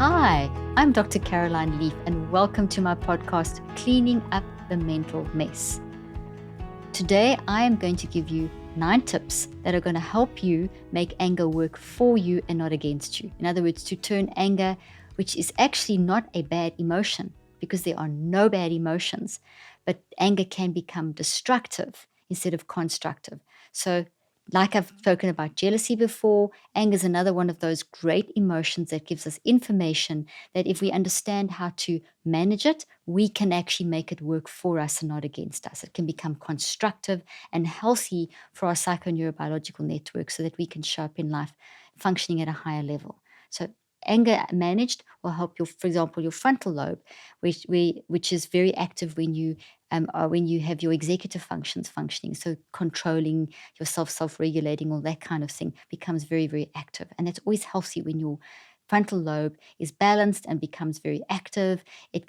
Hi, I'm Dr. Caroline Leaf, and welcome to my podcast, Cleaning Up the Mental Mess. Today, I am going to give you 9 tips that are going to help you make anger work for you and not against you. In other words, to turn anger, which is actually not a bad emotion, because there are no bad emotions, but anger can become destructive instead of constructive. So, like I've spoken about jealousy before, anger is another one of those great emotions that gives us information that if we understand how to manage it, we can actually make it work for us and not against us. It can become constructive and healthy for our psychoneurobiological network so that we can show up in life functioning at a higher level. So anger managed will help for example, your frontal lobe, which is very active when you have your executive functions functioning. So controlling yourself, self-regulating, all that kind of thing becomes very, very active. And that's always healthy when your frontal lobe is balanced and becomes very active. It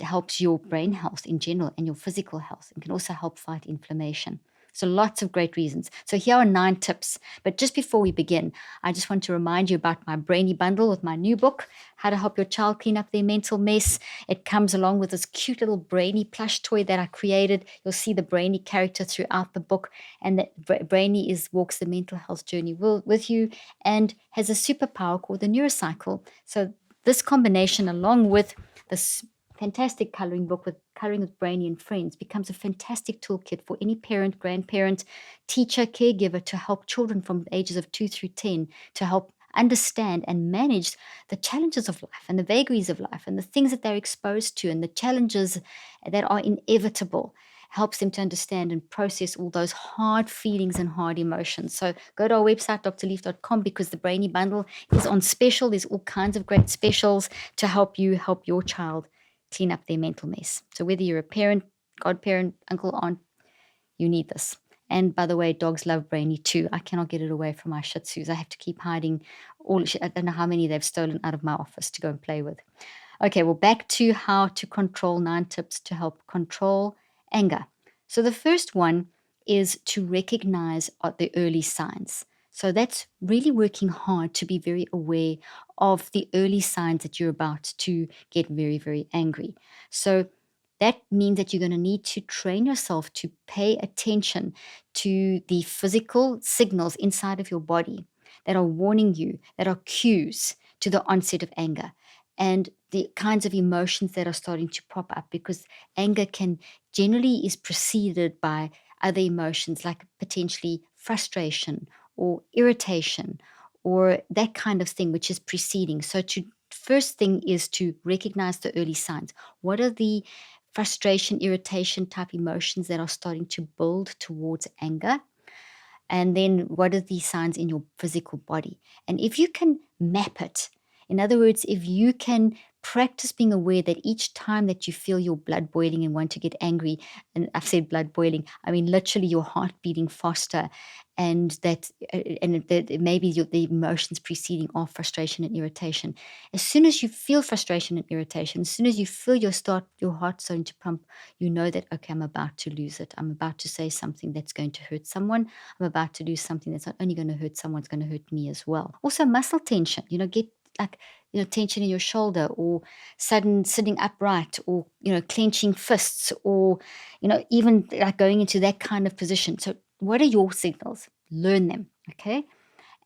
helps your brain health in general and your physical health. It can also help fight inflammation. So lots of great reasons. So here are 9 tips. But just before we begin, I just want to remind you about my Brainy Bundle with my new book, How to Help Your Child Clean Up Their Mental Mess. It comes along with this cute little Brainy plush toy that I created. You'll see the Brainy character throughout the book, and that Brainy walks the mental health journey with you and has a superpower called the neurocycle. So this combination, along with this fantastic coloring book with Coloring with Brainy and Friends, becomes a fantastic toolkit for any parent, grandparent, teacher, caregiver to help children from the ages of 2 through 10 to help understand and manage the challenges of life and the vagaries of life and the things that they're exposed to and the challenges that are inevitable. Helps them to understand and process all those hard feelings and hard emotions. So go to our website, drleaf.com, because the Brainy Bundle is on special. There's all kinds of great specials to help you help your child clean up their mental mess. So whether you're a parent, godparent, uncle, aunt, you need this. And by the way, dogs love Brainy too. I cannot get it away from my Shih Tzus. I have to keep hiding I don't know how many they've stolen out of my office to go and play with. Okay, well, back to how to control 9 tips to help control anger. So the first one is to recognize the early signs. So that's really working hard to be very aware of the early signs that you're about to get very, very angry. So that means that you're going to need to train yourself to pay attention to the physical signals inside of your body that are warning you, that are cues to the onset of anger, and the kinds of emotions that are starting to pop up, because anger can generally is preceded by other emotions like potentially frustration or irritation or that kind of thing, which is preceding. So first thing is to recognize the early signs. What are the frustration, irritation type emotions that are starting to build towards anger? And then what are the signs in your physical body? And if you can map it, in other words, if you can practice being aware that each time that you feel your blood boiling and want to get angry, and I've said blood boiling, I mean literally your heart beating faster, and that maybe the emotions preceding are frustration and irritation. As soon as you feel frustration and irritation, as soon as you feel your heart starting to pump, you know that, okay, I'm about to lose it. I'm about to say something that's going to hurt someone. I'm about to do something that's not only going to hurt someone, it's going to hurt me as well. Also, muscle tension, get like, tension in your shoulder, or sudden sitting upright, or, clenching fists, or, even like going into that kind of position. So what are your signals? Learn them, okay?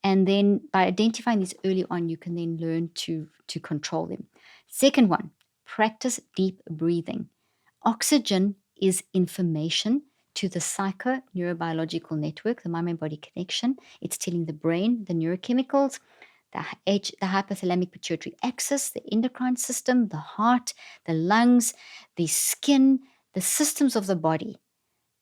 And then by identifying these early on, you can then learn to control them. Second one, practice deep breathing. Oxygen is information to the psychoneurobiological network, the mind-body connection. It's telling the brain, the neurochemicals, the hypothalamic pituitary axis, the endocrine system, the heart, the lungs, the skin, the systems of the body.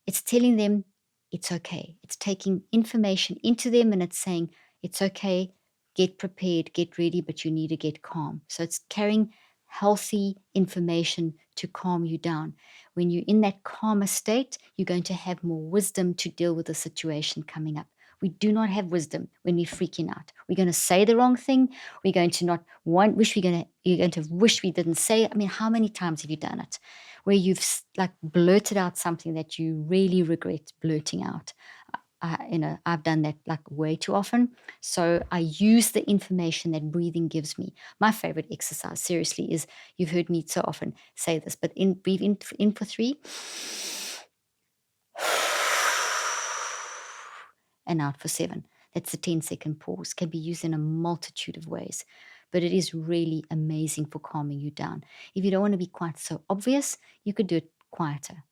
It's telling them it's okay. It's taking information into them and it's saying, it's okay, get prepared, get ready, but you need to get calm. So it's carrying healthy information to calm you down. When you're in that calmer state, you're going to have more wisdom to deal with the situation coming up. We do not have wisdom when we're freaking out. We're going to say the wrong thing. We're going to you're going to wish we didn't say it. I mean, how many times have you done it? Where you've like blurted out something that you really regret blurting out. I've done that like way too often. So I use the information that breathing gives me. My favorite exercise, seriously, is, you've heard me so often say this, but breathe in for 3 and out for 7. That's a 10-second pause. Can be used in a multitude of ways, but it is really amazing for calming you down. If you don't want to be quite so obvious, you could do it quieter.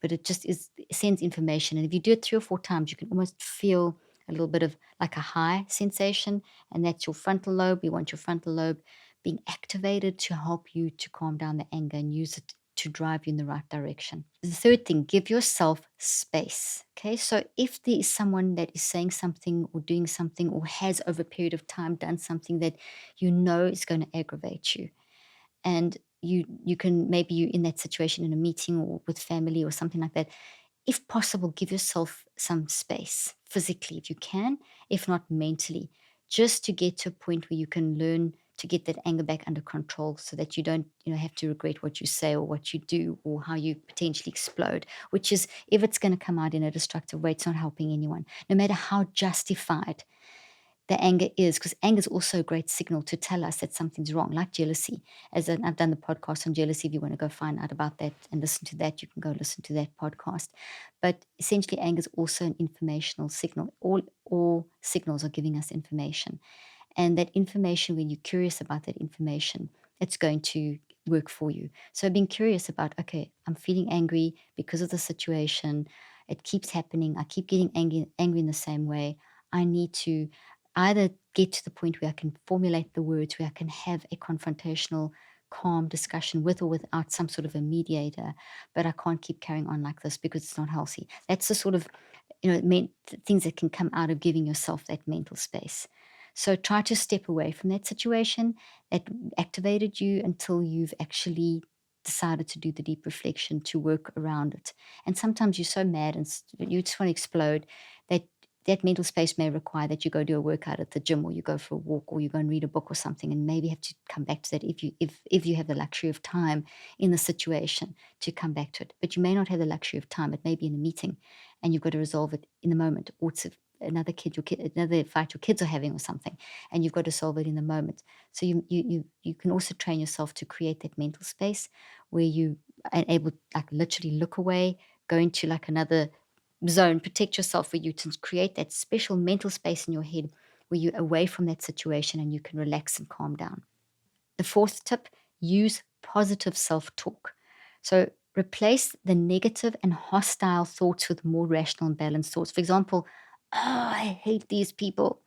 But it just sends information. And if you do it 3 or 4 times, you can almost feel a little bit of like a high sensation, and that's your frontal lobe. We want your frontal lobe being activated to help you to calm down the anger and use it to drive you in the right direction. The third thing, give yourself space. Okay, so if there is someone that is saying something or doing something, or has over a period of time done something that you know is going to aggravate you, and you can, maybe you in that situation in a meeting or with family or something like that, if possible, give yourself some space physically if you can, if not mentally, just to get to a point where you can learn to get that anger back under control, so that you don't have to regret what you say or what you do or how you potentially explode, which is, if it's going to come out in a destructive way, it's not helping anyone, no matter how justified the anger is, because anger is also a great signal to tell us that something's wrong, like jealousy. I've done the podcast on jealousy. If you want to go find out about that and listen to that, you can go listen to that podcast. But essentially, anger is also an informational signal. All signals are giving us information. And that information, when you're curious about that information, it's going to work for you. So being curious about, okay, I'm feeling angry because of the situation. It keeps happening. I keep getting angry in the same way. I need to either get to the point where I can formulate the words, where I can have a confrontational, calm discussion with or without some sort of a mediator, but I can't keep carrying on like this because it's not healthy. That's the sort of things that can come out of giving yourself that mental space. So try to step away from that situation that activated you until you've actually decided to do the deep reflection to work around it. And sometimes you're so mad and you just want to explode that that mental space may require that you go do a workout at the gym, or you go for a walk, or you go and read a book or something, and maybe have to come back to that if you have the luxury of time in the situation to come back to it. But you may not have the luxury of time. It may be in a meeting and you've got to resolve it in the moment, or it's another fight your kids are having or something, and you've got to solve it in the moment. So you can also train yourself to create that mental space where you are able to like literally look away, go into like another zone, protect yourself, for you to create that special mental space in your head where you're away from that situation and you can relax and calm down. The fourth tip, use positive self-talk. So replace the negative and hostile thoughts with more rational and balanced thoughts. For example, I hate these people,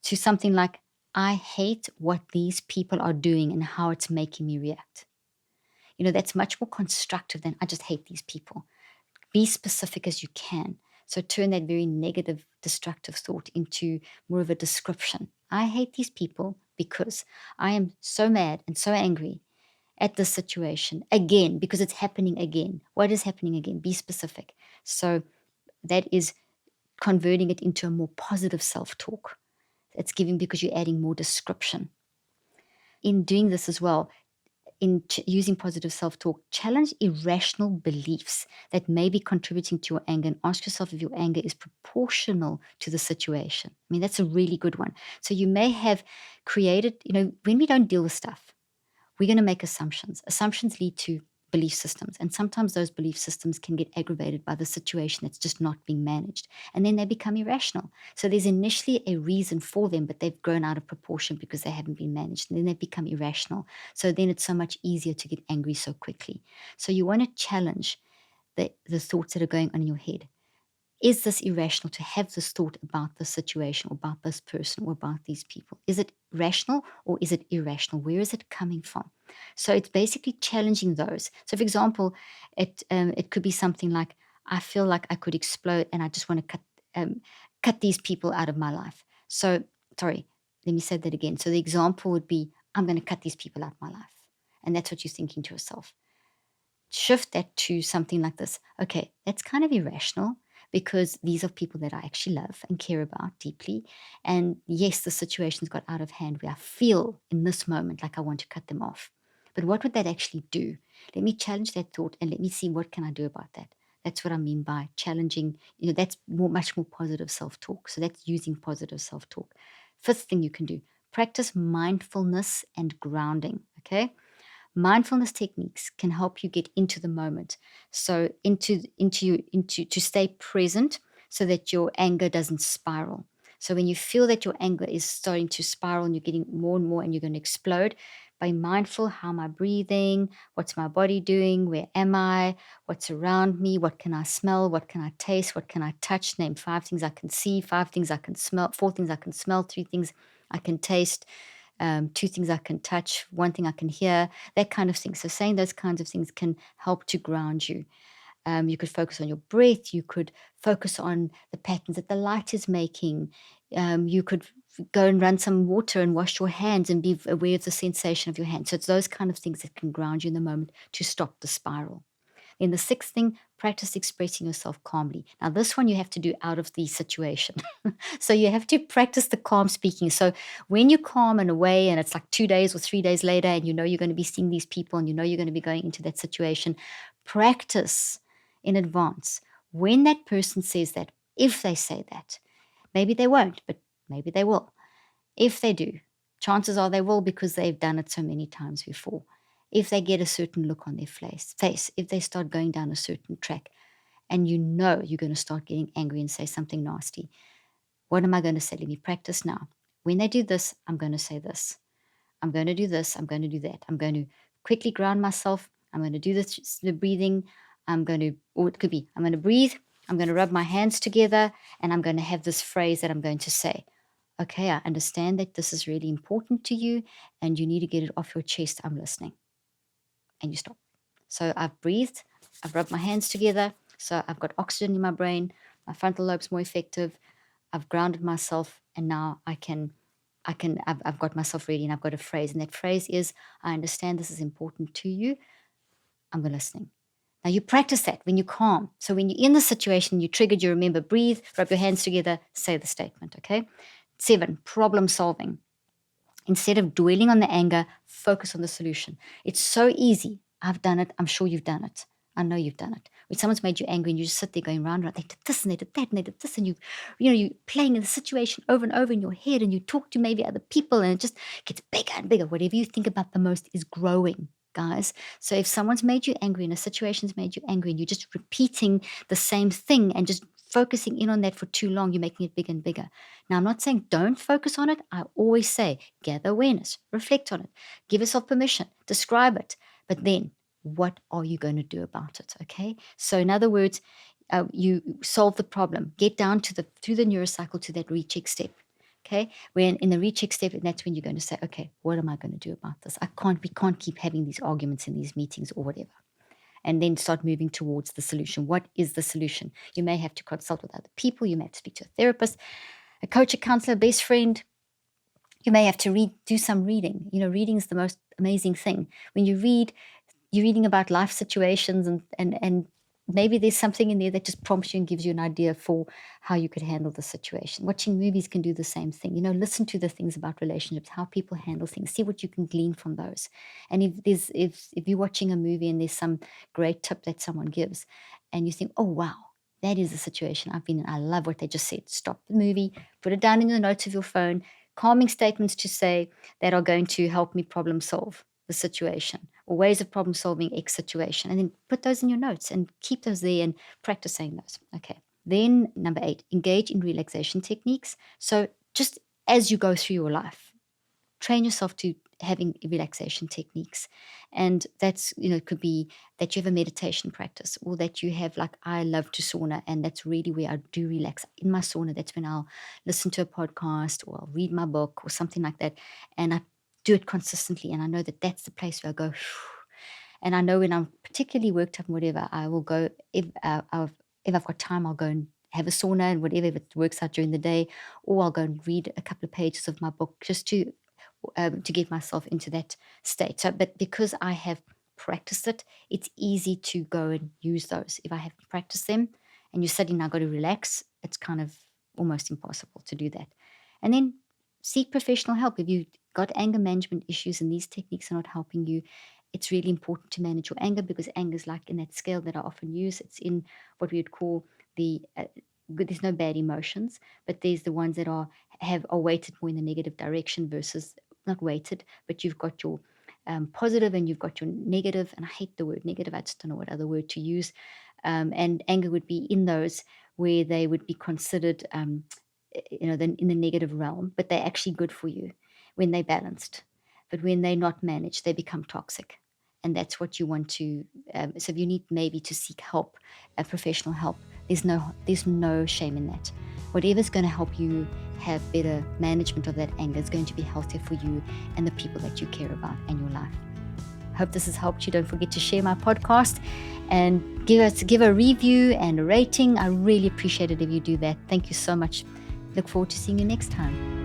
to something like, I hate what these people are doing and how it's making me react. That's much more constructive than, I just hate these people. Be specific as you can. So turn that very negative, destructive thought into more of a description. I hate these people because I am so mad and so angry at this situation again, because it's happening again. What is happening again? Be specific. So that is converting it into a more positive self-talk. It's giving, because you're adding more description. In doing this as well, in using positive self-talk, challenge irrational beliefs that may be contributing to your anger, and ask yourself if your anger is proportional to the situation. I mean, that's a really good one. So you may have created, when we don't deal with stuff, we're going to make assumptions. Assumptions lead to belief systems. And sometimes those belief systems can get aggravated by the situation that's just not being managed. And then they become irrational. So there's initially a reason for them, but they've grown out of proportion because they haven't been managed. And then they become irrational. So then it's so much easier to get angry so quickly. So you want to challenge the thoughts that are going on in your head. Is this irrational to have this thought about this situation, or about this person, or about these people? Is it rational or is it irrational? Where is it coming from? So it's basically challenging those. So for example, it could be something like, I feel like I could explode and I just want to cut these people out of my life. So, sorry, let me say that again. So the example would be, I'm going to cut these people out of my life. And that's what you're thinking to yourself. Shift that to something like this. Okay, that's kind of irrational, because these are people that I actually love and care about deeply. And yes, the situation's got out of hand where I feel in this moment like I want to cut them off. But what would that actually do? Let me challenge that thought and let me see, what can I do about that? That's what I mean by challenging. That's much more positive self-talk. So that's using positive self-talk. Fifth thing you can do, practice mindfulness and grounding. Okay. Mindfulness techniques can help you get into the moment. So to stay present so that your anger doesn't spiral. So when you feel that your anger is starting to spiral and you're getting more and more and you're going to explode, be mindful. How am I breathing? What's my body doing? Where am I? What's around me? What can I smell? What can I taste? What can I touch? Name 5 things I can see, 5 things I can smell, 4 things I can smell, 3 things I can taste, 2 things I can touch, 1 thing I can hear, that kind of thing. So saying those kinds of things can help to ground you. You could focus on your breath. You could focus on the patterns that the light is making. You could go and run some water and wash your hands and be aware of the sensation of your hands. So it's those kind of things that can ground you in the moment to stop the spiral. Then the sixth thing, practice expressing yourself calmly. Now, this one you have to do out of the situation. So you have to practice the calm speaking. So when you're calm and away, and it's like 2 days or 3 days later, and you're going to be seeing these people and you're going to be going into that situation, practice in advance. When that person says that, if they say that, maybe they won't, but maybe they will. If they do, chances are they will, because they've done it so many times before. If they get a certain look on their face, if they start going down a certain track, and you're going to start getting angry and say something nasty, what am I going to say? Let me practice now. When they do this, I'm going to say this. I'm going to do this. I'm going to do that. I'm going to quickly ground myself. I'm going to do the breathing. Or it could be, I'm going to breathe. I'm going to rub my hands together, and I'm going to have this phrase that I'm going to say. Okay, I understand that this is really important to you and you need to get it off your chest. I'm listening. And you stop. So I've breathed. I've rubbed my hands together. So I've got oxygen in my brain. My frontal lobe's more effective. I've grounded myself, and now I've got myself ready, and I've got a phrase. And that phrase is, I understand this is important to you. I'm listening. Now you practice that when you're calm. So when you're in the situation, you triggered, you remember, breathe, rub your hands together, say the statement, okay? 7, problem solving. Instead of dwelling on the anger, focus on the solution. It's so easy. I've done it. I'm sure you've done it. I know you've done it. When someone's made you angry and you just sit there going round and round, they did this and they did that and they did this, and you're playing in the situation over and over in your head, and you talk to maybe other people, and it just gets bigger and bigger. Whatever you think about the most is growing, guys. So if someone's made you angry and a situation's made you angry and you're just repeating the same thing and just focusing in on that for too long, you're making it bigger and bigger. Now, I'm not saying don't focus on it. I always say gather awareness, reflect on it, give yourself permission, describe it. But then what are you going to do about it? Okay. So in other words, you solve the problem, get down through the neurocycle to that recheck step. Okay. When in the recheck step, and that's when you're going to say, okay, what am I going to do about this? We can't keep having these arguments in these meetings or whatever. And then start moving towards the solution. What is the solution? You may have to consult with other people. You may have to speak to a therapist, a coach, a counselor, a best friend. You may have to do some reading. Reading is the most amazing thing. When you read, you're reading about life situations, and maybe there's something in there that just prompts you and gives you an idea for how you could handle the situation. Watching movies can do the same thing. Listen to the things about relationships, how people handle things, see what you can glean from those. And if you're watching a movie and there's some great tip that someone gives, and you think, oh wow, that is the situation I've been in, I love what they just said, stop the movie, put it down in the notes of your phone, calming statements to say that are going to help me problem solve the situation, or ways of problem solving X situation, and then put those in your notes and keep those there and practice saying those. Okay. Then number 8, engage in relaxation techniques. So just as you go through your life, train yourself to having relaxation techniques. And that's, it could be that you have a meditation practice, or that you have, like, I love to sauna, and that's really where I do relax. In my sauna, that's when I'll listen to a podcast or I'll read my book or something like that. And I do it consistently. And I know that that's the place where I go, and I know when I'm particularly worked up and whatever, I will go, if I've got time, I'll go and have a sauna and whatever, if it works out during the day, or I'll go and read a couple of pages of my book just to get myself into that state. So, but because I have practiced it, it's easy to go and use those. If I haven't practiced them and you're sitting, I've got to relax, it's kind of almost impossible to do that. And then seek professional help. If you've got anger management issues and these techniques are not helping you, it's really important to manage your anger, because anger is like in that scale that I often use. It's in what we would call the good. There's no bad emotions, but there's the ones that are weighted more in the negative direction versus not weighted, but you've got your positive and you've got your negative. And I hate the word negative. I just don't know what other word to use. And anger would be in those where they would be considered, in the negative realm, but they're actually good for you when they're balanced. But when they're not managed, they become toxic. And that's what you want to. So if you need maybe to seek help, professional help, there's no shame in that. Whatever's going to help you have better management of that anger is going to be healthier for you and the people that you care about in your life. Hope this has helped you. Don't forget to share my podcast and give a review and a rating. I really appreciate it if you do that. Thank you so much. Look forward to seeing you next time.